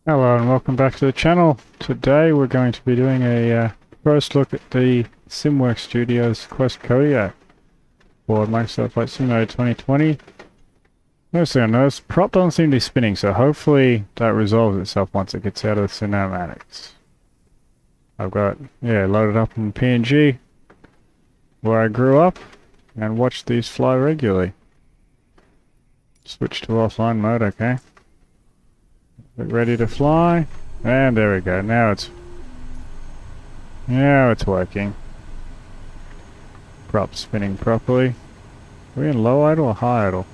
Hello and welcome back to the channel. Today we're going to be doing a first look at the SimWorks Studios Quest Kodiak for Microsoft Flight Simulator 2020. First thing I noticed, prop doesn't seem to be spinning, so hopefully that resolves itself once it gets out of the cinematics. I've got, loaded up in PNG, where I grew up, and watched these fly regularly. Switch to offline mode, okay. Ready to fly, and there we go. Now it's working. Prop spinning properly. Are we in low idle or high idle?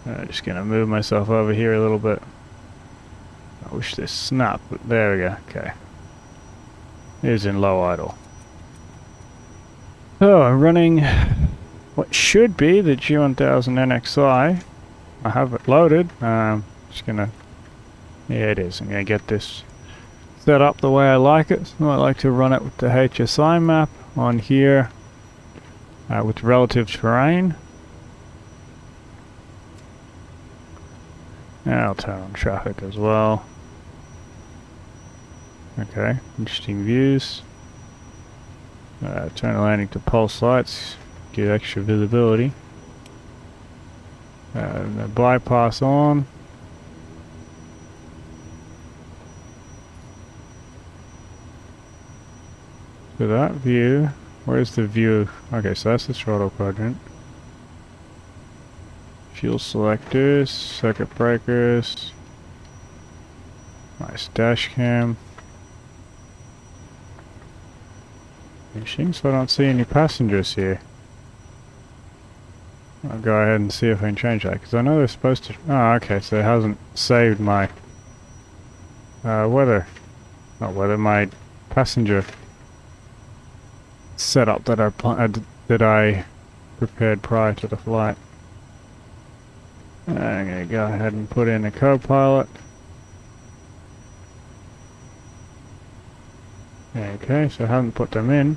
I'm just gonna move myself over here a little bit. I wish this snapped, but there we go. Okay, it is in low idle. So I'm running what should be the G1000 NXI. I have it loaded. Just gonna, it is. I'm gonna get this set up the way I like it. So I like to run it with the HSI map on here with relative terrain. And I'll turn on traffic as well. Okay, interesting views. Turn the landing to pulse lights. Get extra visibility. The bypass on. So that view, where's the view? Okay, so that's the throttle quadrant. Fuel selectors, circuit breakers. Nice dash cam. Interesting, so I don't see any passengers here. I'll go ahead and see if I can change that, because I know they're supposed to... Oh, okay, so it hasn't saved my... weather. Not weather, my passenger setup that I prepared prior to the flight. I'm going to go ahead and put in a co-pilot. Okay, so I haven't put them in.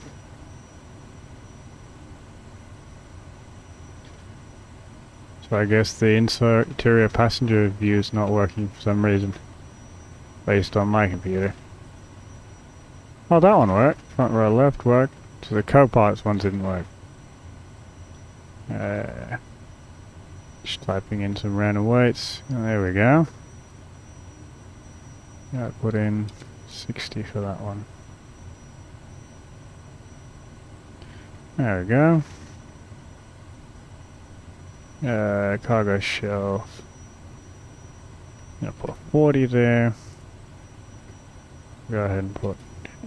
So I guess the interior passenger view is not working for some reason, based on my computer. Oh, that one worked. Front row left worked. So the co-pilot's one didn't work. Just typing in some random weights. Oh, there we go. I put in 60 for that one. There we go. Cargo shelf. Gonna put 40 there. Go ahead and put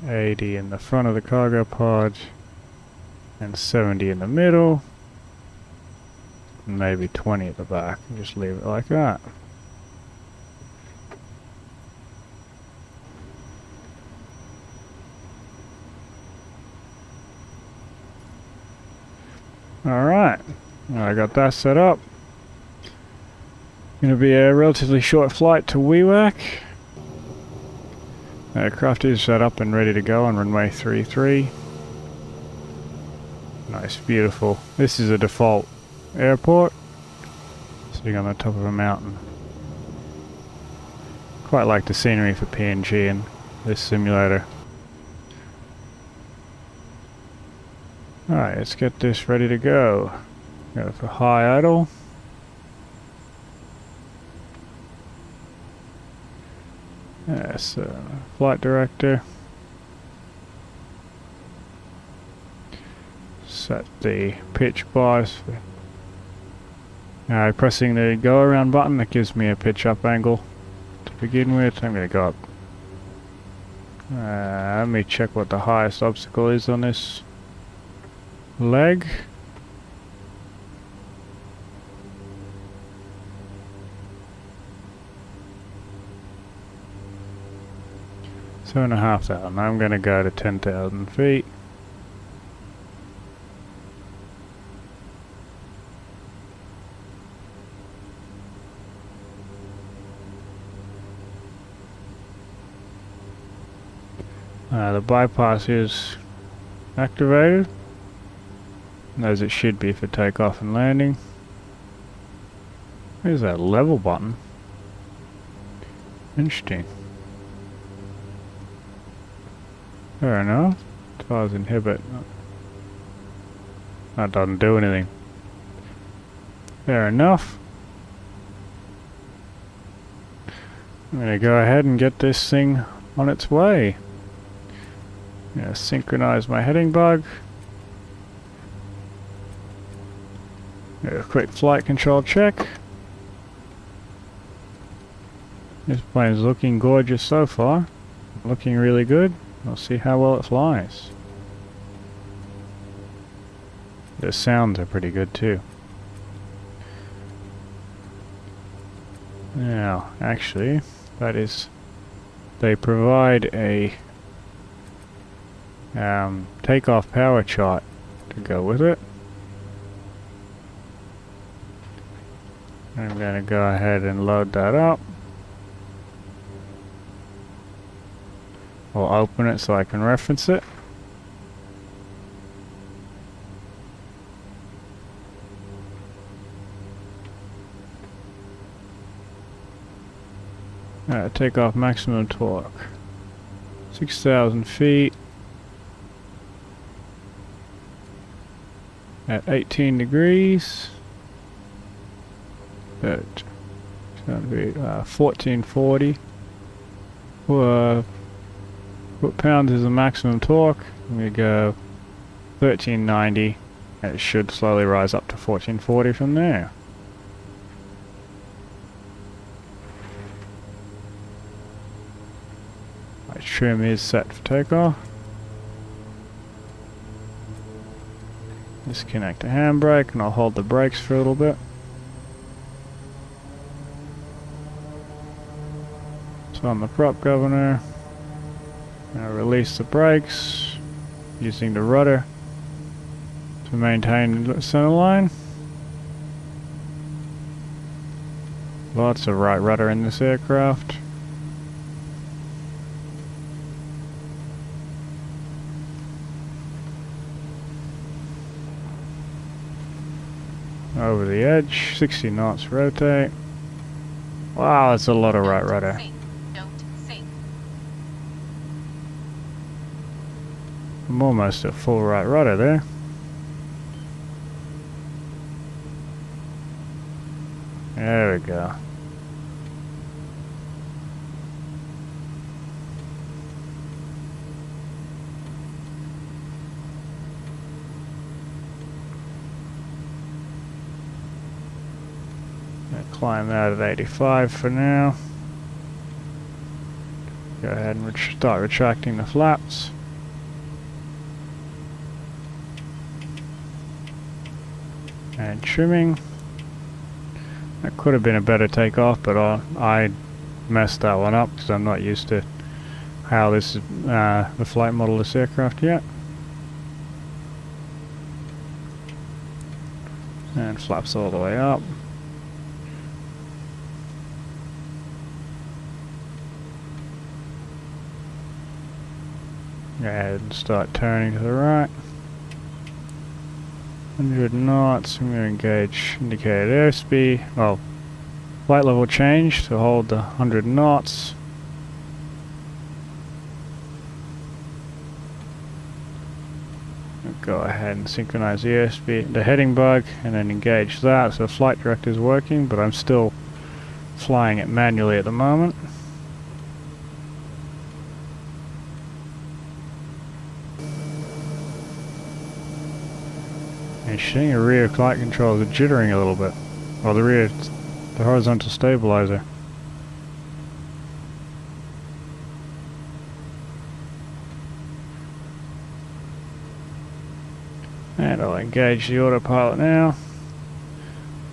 80 in the front of the cargo pod and 70 in the middle. And maybe 20 at the back. And just leave it like that. Alright. I got that set up. Gonna be a relatively short flight to Wewak. Aircraft is set up and ready to go on runway 33. Nice, beautiful. This is a default airport, sitting on the top of a mountain. Quite like the scenery for PNG in this simulator. Alright, let's get this ready to go. Go for high idle. Yes, flight director. Set the pitch bias. Pressing the go around button, that gives me a pitch up angle to begin with. I'm going to go up. Let me check what the highest obstacle is on this leg. Seven and a half thousand. I'm going to go to 10,000 feet. The bypass is activated, as it should be for takeoff and landing. Where's that level button? Interesting. Fair enough. Tires inhibit. That doesn't do anything. Fair enough. I'm gonna go ahead and get this thing on its way. I'm gonna synchronize my heading bug. A quick flight control check. This plane's looking gorgeous so far. Looking really good. We'll see how well it flies. The sounds are pretty good too. Now, actually, that is, they provide a takeoff power chart to go with it. I'm going to go ahead and load that up. I'll open it so I can reference it. Takeoff maximum torque. 6,000 feet. At 18 degrees. It's going to be 1440. Foot-pounds is the maximum torque. We go 1390, and it should slowly rise up to 1440 from there. My trim is set for takeoff. Disconnect the handbrake, and I'll hold the brakes for a little bit. So on the prop governor. Now release the brakes using the rudder to maintain the center line. Lots of right rudder in this aircraft. Over the edge, 60 knots rotate. Wow, that's a lot of right rudder. I'm almost at full right rudder there. There we go. Climb out at 85 for now. Go ahead and start retracting the flaps. And trimming. That could have been a better takeoff, but I messed that one up because I'm not used to how this is the flight model of this aircraft yet. And flaps all the way up. Go ahead and start turning to the right. 100 knots, I'm going to engage indicated airspeed, well, flight level change to hold the 100 knots. Go ahead and synchronize the airspeed, the heading bug, and then engage that, so the flight director is working, but I'm still flying it manually at the moment. Interesting, the rear flight controls are jittering a little bit. Well, the horizontal stabilizer. And I'll engage the autopilot now.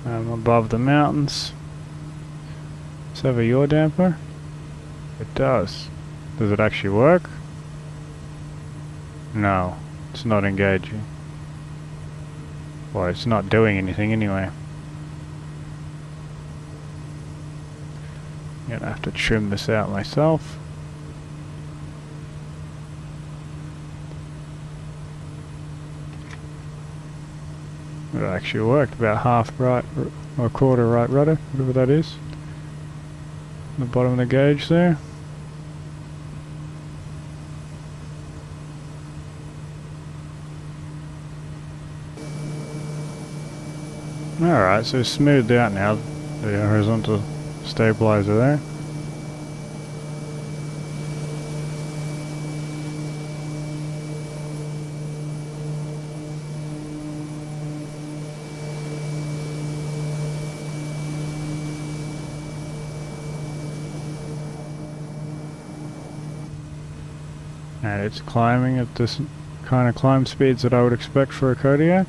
I'm above the mountains. Let's have a yaw damper. It does. Does it actually work? No, it's not engaging. Well, it's not doing anything anyway. I'm gonna have to trim this out myself. It actually worked, about half right or quarter right rudder, whatever that is. The bottom of the gauge there. Alright, so smoothed out now, the horizontal stabilizer there. And it's climbing at this kind of climb speeds that I would expect for a Kodiak.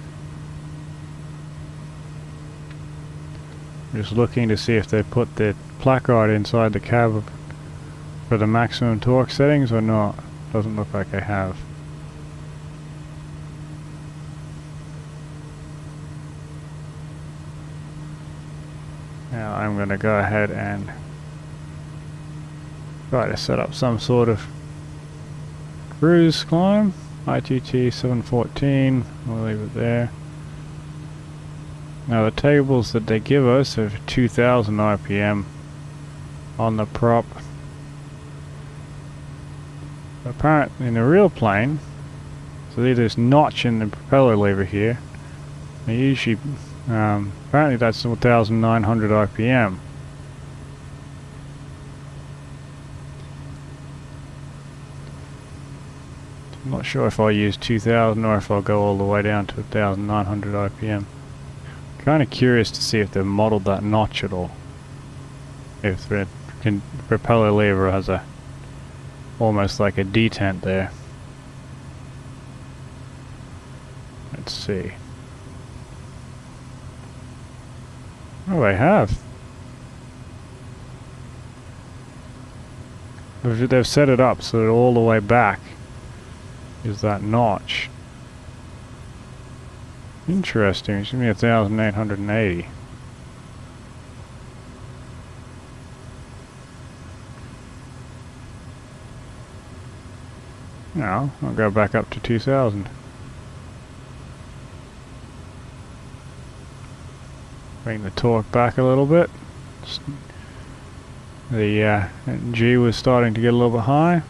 Just looking to see if they put the placard inside the cab for the maximum torque settings or not. Doesn't look like they have. Now I'm going to go ahead and try to set up some sort of cruise climb. ITT 714, we'll leave it there. Now the tables that they give us are 2000 RPM on the prop. Apparently in the real plane, so there's this notch in the propeller lever here. They usually, apparently that's 1900 RPM. I'm not sure if I'll use 2000 or if I'll go all the way down to 1900 RPM. Kind of curious to see if they've modeled that notch at all. If the propeller lever has a almost like a detent there. Let's see. Oh, they have. They've set it up so that all the way back is that notch. Interesting. It's gonna be 1880. Now I'll go back up to 2000. Bring the torque back a little bit. The G was starting to get a little bit high.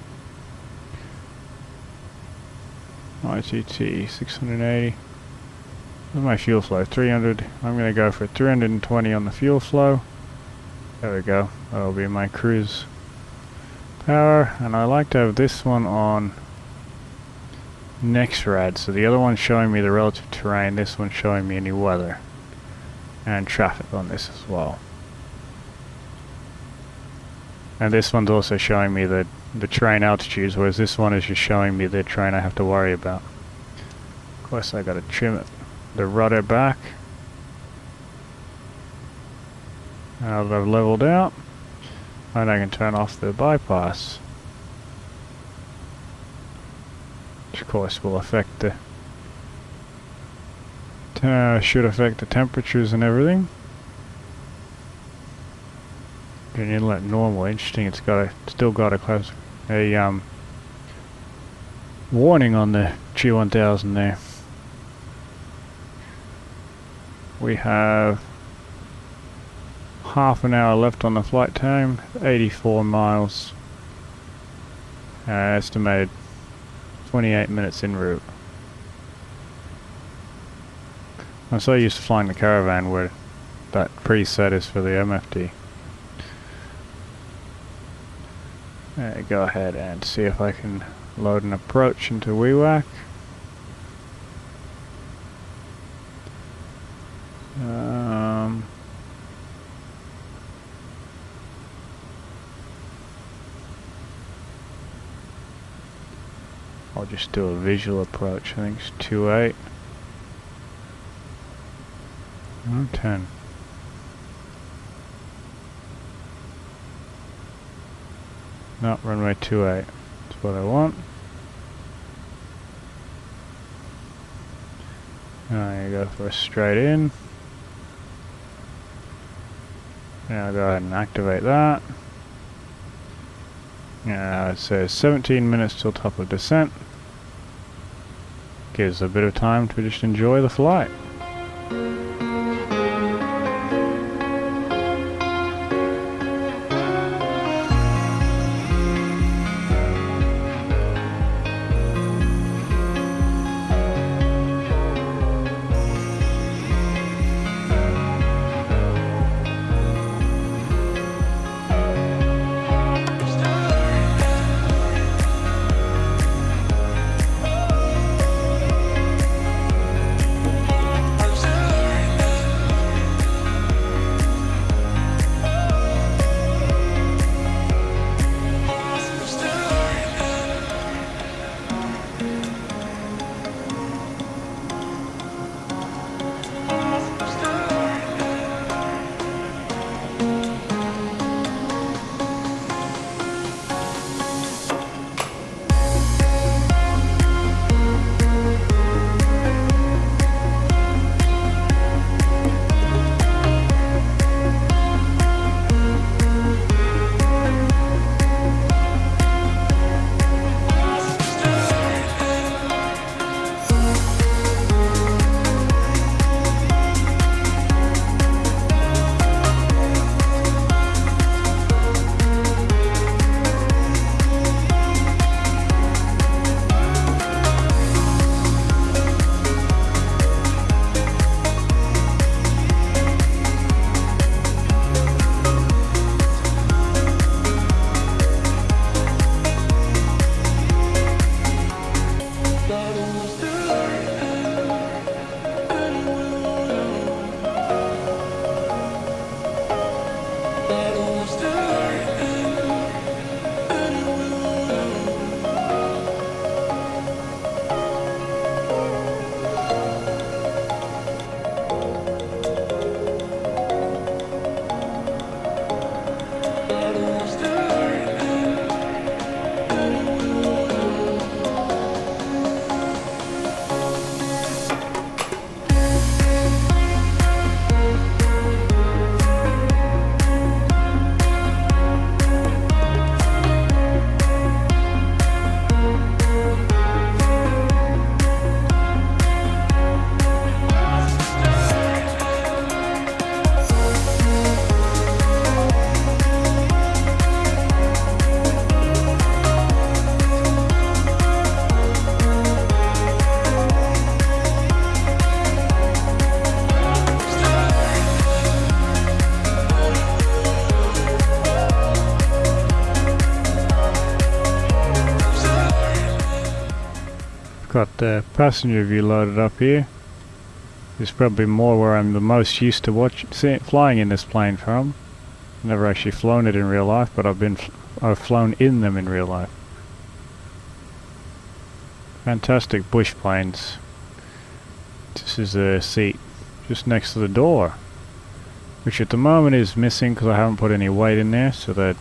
ITT 680. Where's my fuel flow? 300. I'm going to go for 320 on the fuel flow. There we go. That'll be my cruise power. And I like to have this one on next rad. So the other one's showing me the relative terrain. This one's showing me any weather and traffic on this as well. And this one's also showing me the train altitudes, whereas this one is just showing me the train I have to worry about. Of course I gotta trim it, the rudder back. Now that I've leveled out, and I can turn off the bypass. Which of course will affect the should affect the temperatures and everything. An inlet normal. Interesting. It's got still got a warning on the G1000 there. We have half an hour left on the flight time. 84 miles. Estimated 28 minutes en route. I'm so used to flying the Caravan where that preset is for the MFD. Go ahead and see if I can load an approach into WEWAC. I'll just do a visual approach. I think it's 28. 10. No, runway 28. That's what I want. Now you go for a straight in. Now I'll go ahead and activate that. Now it says 17 minutes till top of descent. Gives a bit of time to just enjoy the flight. Got the passenger view loaded up here. This is probably more where I'm the most used to flying in this plane from. Never actually flown it in real life, but I've flown in them in real life. Fantastic bush planes. This is a seat just next to the door, which at the moment is missing because I haven't put any weight in there, so that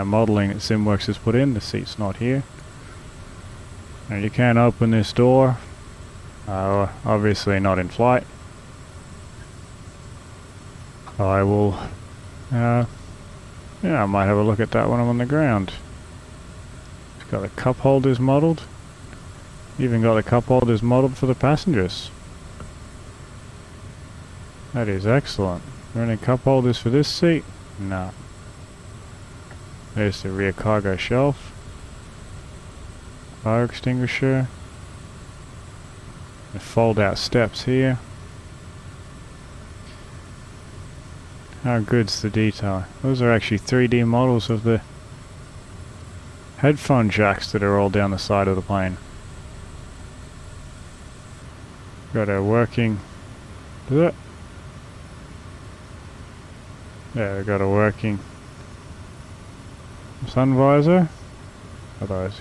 modelling that SimWorks has put in, the seat's not here. Now you can't open this door, obviously not in flight. I will, yeah, I might have a look at that when I'm on the ground. It's got the cup holders modelled. Even got the cup holders modelled for the passengers. That is excellent. Are there any cup holders for this seat? No. There's the rear cargo shelf. Fire extinguisher. The fold out steps here. How good's the detail? Those are actually 3D models of the headphone jacks that are all down the side of the plane. Got a working... Yeah, we've got a working sun visor. Otherwise,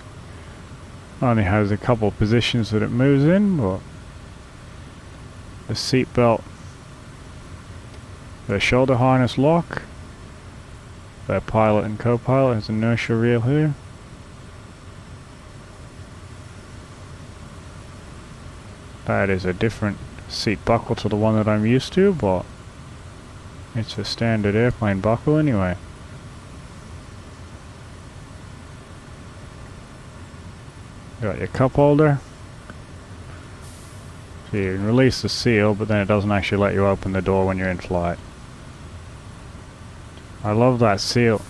only has a couple of positions that it moves in, but the seat belt, the shoulder harness lock, the pilot and co-pilot has inertia reel here. That is a different seat buckle to the one that I'm used to, but it's a standard airplane buckle anyway. Got your cup holder. So you can release the seal, but then it doesn't actually let you open the door when you're in flight. I love that seal.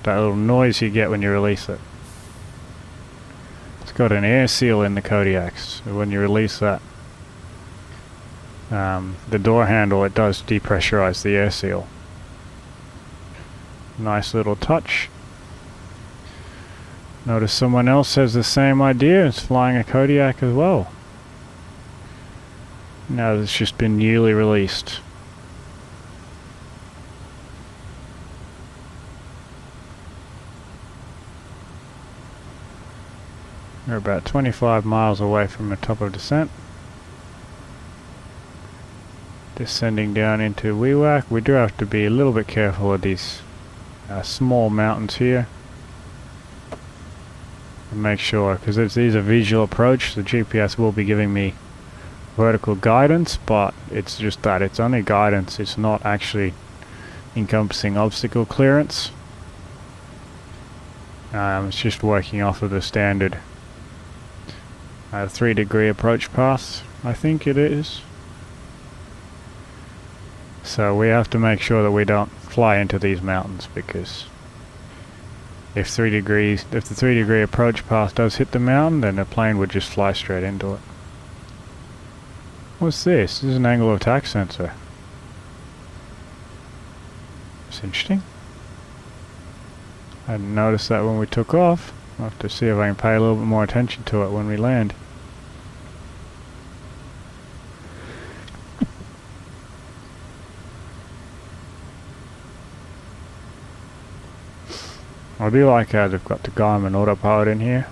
That little noise you get when you release it. It's got an air seal in the Kodiaks, so when you release that, the door handle, it does depressurize the air seal. Nice little touch. Notice someone else has the same idea, is flying a Kodiak as well. Now it's just been newly released. We're about 25 miles away from the top of descent. Descending down into Wewak. We do have to be a little bit careful of these small mountains here. And make sure, because it is a visual approach, the GPS will be giving me vertical guidance, but it's just that, it's only guidance, it's not actually encompassing obstacle clearance. It's just working off of the standard 3-degree approach path, I think it is. So we have to make sure that we don't fly into these mountains, because if the 3-degree approach path does hit the mountain, then the plane would just fly straight into it. What's this? This is an angle of attack sensor. It's interesting. I hadn't noticed that when we took off. I'll have to see if I can pay a little bit more attention to it when we land. I do like how they've got the Garmin autopilot in here.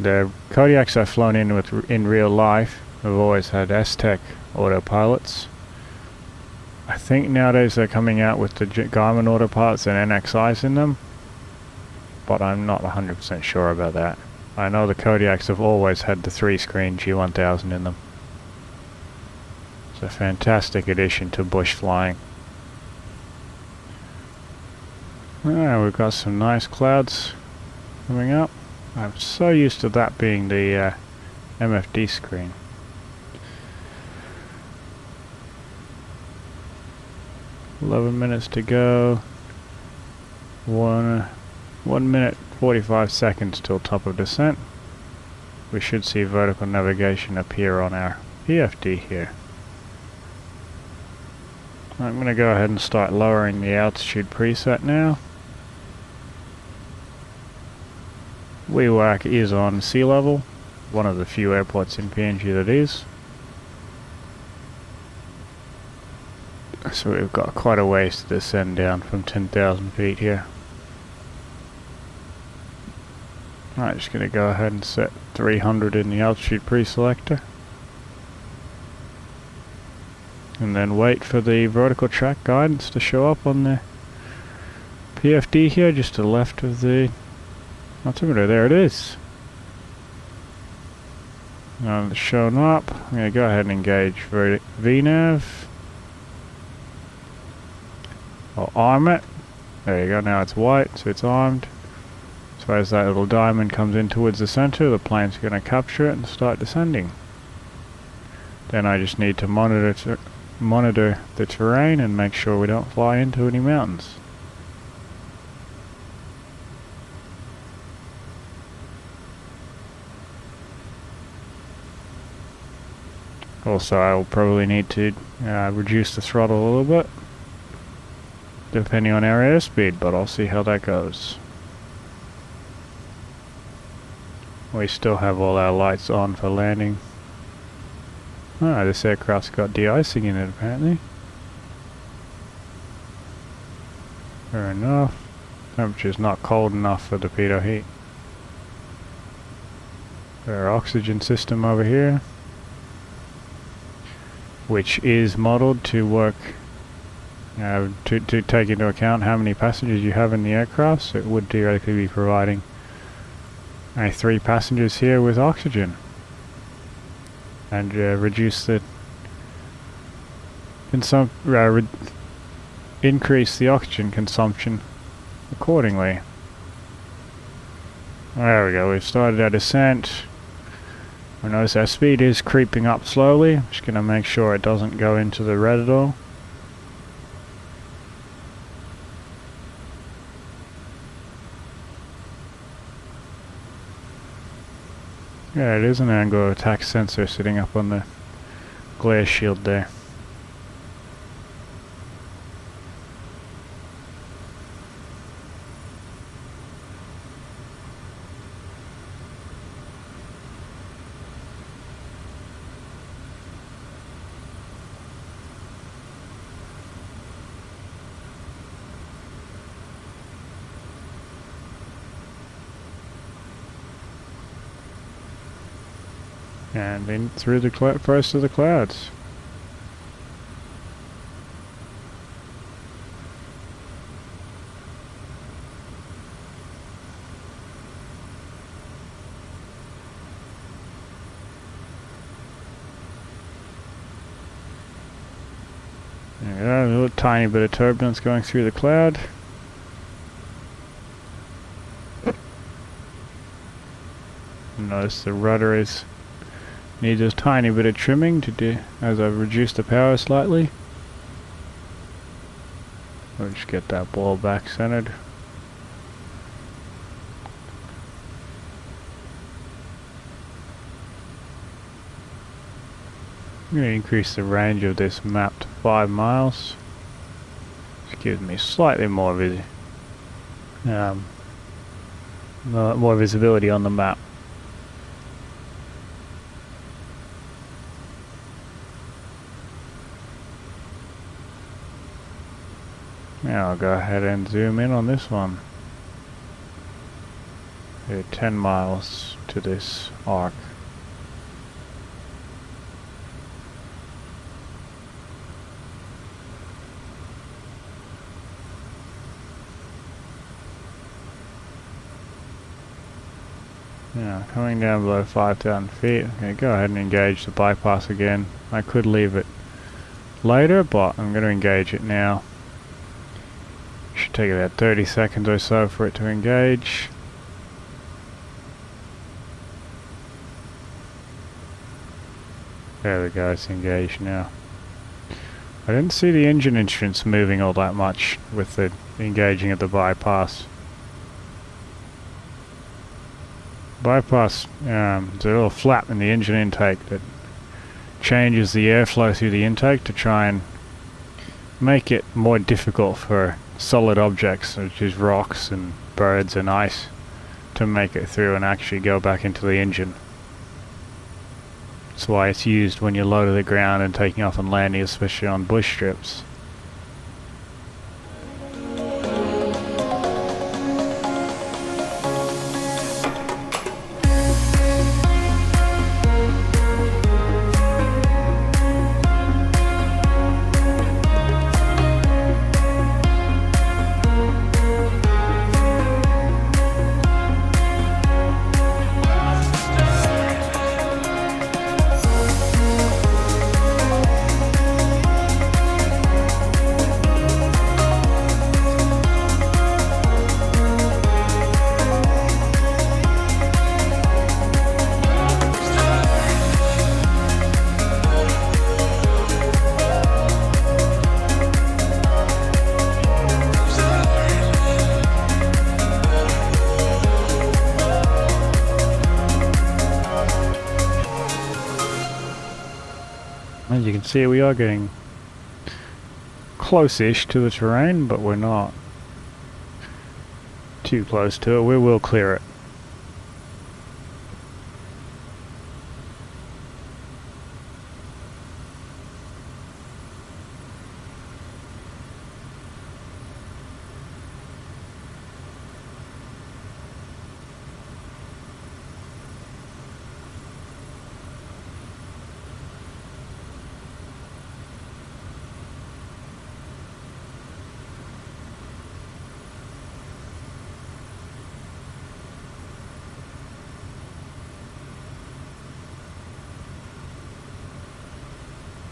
The Kodiaks I've flown in real life have always had S-Tech autopilots. I think nowadays they're coming out with the Garmin autopilots and NXIs in them, but I'm not 100% sure about that. I know the Kodiaks have always had the 3-screen G1000 in them. It's a fantastic addition to bush flying. We've got some nice clouds coming up. I'm so used to that being the MFD screen. $11 minutes to go. 1 minute 45 seconds till top of descent. We should see vertical navigation appear on our PFD here. I'm going to go ahead and start lowering the altitude preset now. Wewak is on sea level, one of the few airports in PNG that is. So we've got quite a ways to descend down from 10,000 feet here. Alright, just going to go ahead and set 300 in the altitude pre-selector. And then wait for the vertical track guidance to show up on the PFD here, just to the left of the altimeter. There it is. Now it's shown up. I'm going to go ahead and engage VNAV. I'll arm it. There you go, now it's white, so it's armed. So as that little diamond comes in towards the center, the plane's going to capture it and start descending. Then I just need to monitor the terrain and make sure we don't fly into any mountains. Also, I will probably need to reduce the throttle a little bit, depending on our airspeed, but I'll see how that goes. We still have all our lights on for landing. Ah, this aircraft's got de-icing in it apparently. Fair enough. Temperature's not cold enough for the pitot heat. Our oxygen system over here, which is modeled to work to take into account how many passengers you have in the aircraft, so it would theoretically be providing 3 passengers here with oxygen, and reduce the increase the oxygen consumption accordingly. There we go, we've started our descent. I notice our speed is creeping up slowly. I'm just going to make sure it doesn't go into the red at all. Yeah, it is an angle of attack sensor sitting up on the glare shield there. And then through the first of the clouds. There we go, a little tiny bit of turbulence going through the cloud. Notice the rudder needs a tiny bit of trimming to do as I've reduced the power slightly. We'll just get that ball back centered. I'm going to increase the range of this map to 5 miles. This gives me slightly more visibility on the map. Now I'll go ahead and zoom in on this one. 10 miles to this arc. Now coming down below 5,000 feet, I'm going to go ahead and engage the bypass again. I could leave it later, but I'm going to engage it now. Should take about 30 seconds or so for it to engage. There we go, it's engaged now. I didn't see the engine instruments moving all that much with the engaging of the bypass. Bypass, there's a little flap in the engine intake that changes the airflow through the intake to try and make it more difficult for solid objects such as rocks and birds and ice to make it through and actually go back into the engine. That's why it's used when you're low to the ground and taking off and landing, especially on bush strips. As you can see, we are getting close-ish to the terrain, but we're not too close to it. We will clear it.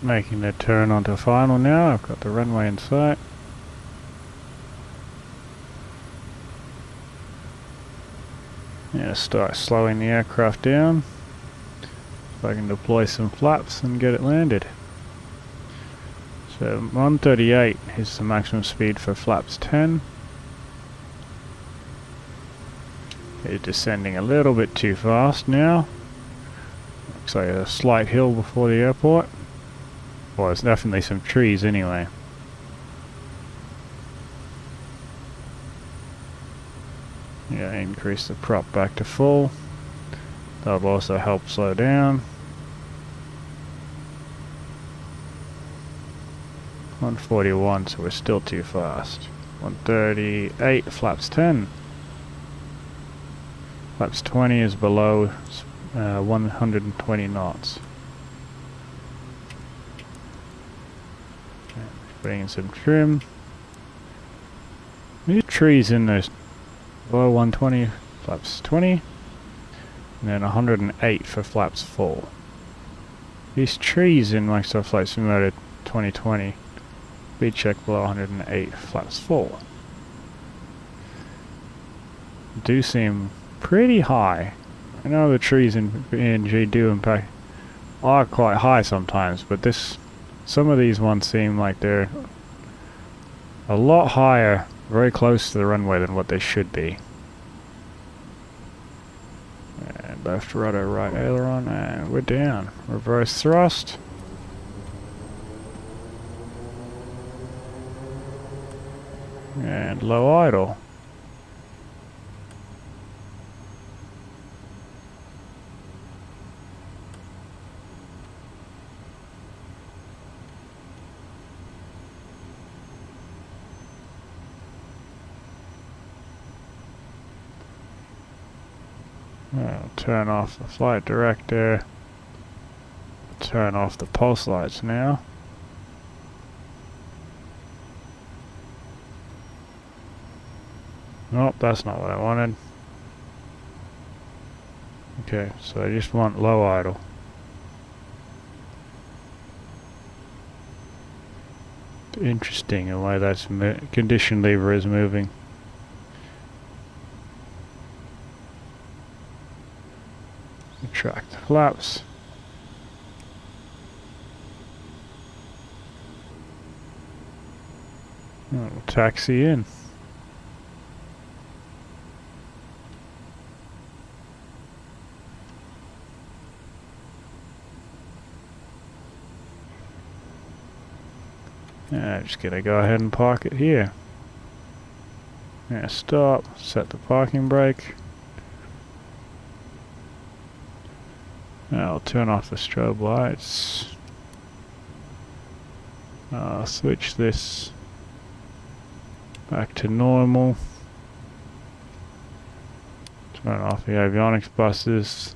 Making the turn onto final now. I've got the runway in sight. Yeah, start slowing the aircraft down so I can deploy some flaps and get it landed. So 138 is the maximum speed for flaps 10. It's descending a little bit too fast now. Looks like a slight hill before the airport. Well, there's definitely some trees anyway. Yeah, increase the prop back to full. That'll also help slow down. 141, so we're still too fast. 138, flaps 10. Flaps 20 is below 120 knots. Putting in some trim. These trees in those below 120, flaps 20, and then 108 for flaps full. These trees in Microsoft Flight Simulator 2020, speed check below 108, flaps full. Do seem pretty high. I know the trees in PNG do impact are quite high sometimes, but some of these ones seem like they're a lot higher, very close to the runway than what they should be. And left rudder, right aileron, and we're down. Reverse thrust. And low idle. I'll turn off the flight director. Turn off the pulse lights now. Nope, that's not what I wanted. Okay, so I just want low idle. Interesting the way that's condition lever is moving. Retract the flaps. We'll taxi in. Yeah, just gonna go ahead and park it here. Yeah, stop, set the parking brake. I'll turn off the strobe lights. I'll switch this back to normal. Turn off the avionics buses.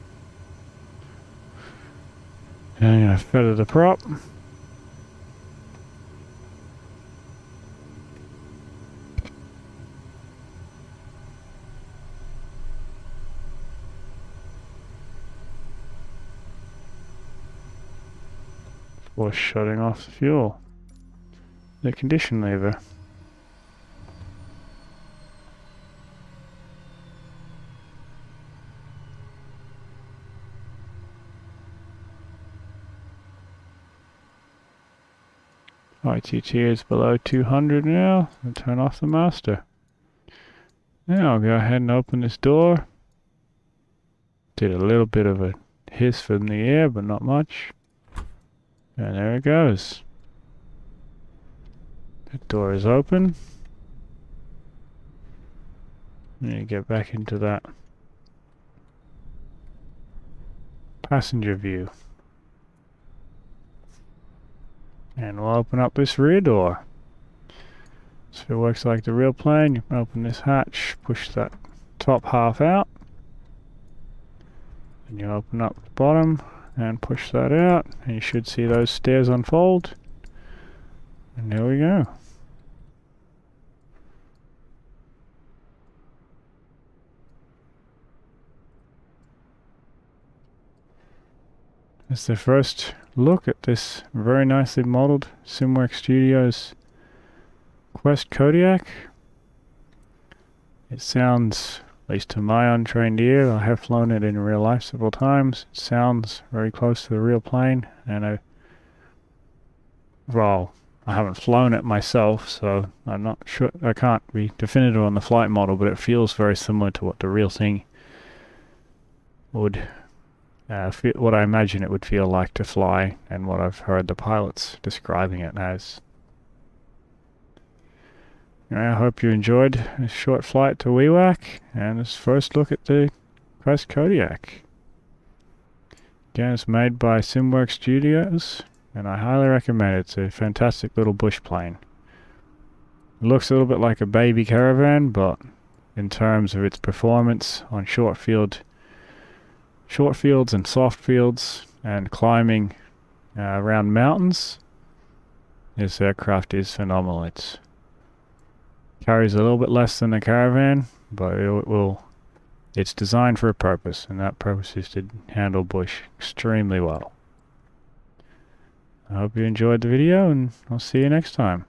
And I'm going to feather the prop. Before shutting off the fuel. The condition lever. ITT is below 200 now. I'll turn off the master. Now I'll go ahead and open this door. Did a little bit of a hiss from the air, but not much. And there it goes. The door is open. And you get back into that passenger view. And we'll open up this rear door. So it works like the real plane. You open this hatch, push that top half out, and you open up the bottom and push that out, and you should see those stairs unfold. And there we go. It's the first look at this very nicely modeled SimWorks Studios Quest Kodiak. It sounds, at least to my untrained ear, I have flown it in real life several times, it sounds very close to the real plane, and well, I haven't flown it myself, so I'm not sure, I can't be definitive on the flight model, but it feels very similar to what the real thing would what I imagine it would feel like to fly, and what I've heard the pilots describing it as. I hope you enjoyed this short flight to WeWack and this first look at the Quest Kodiak. Again, it's made by SimWorks Studios, and I highly recommend it. It's a fantastic little bush plane. It looks a little bit like a baby Caravan, but in terms of its performance on short fields and soft fields and climbing around mountains, this aircraft is phenomenal. It carries a little bit less than a Caravan, but it's designed for a purpose, and that purpose is to handle bush extremely well. I hope you enjoyed the video, and I'll see you next time.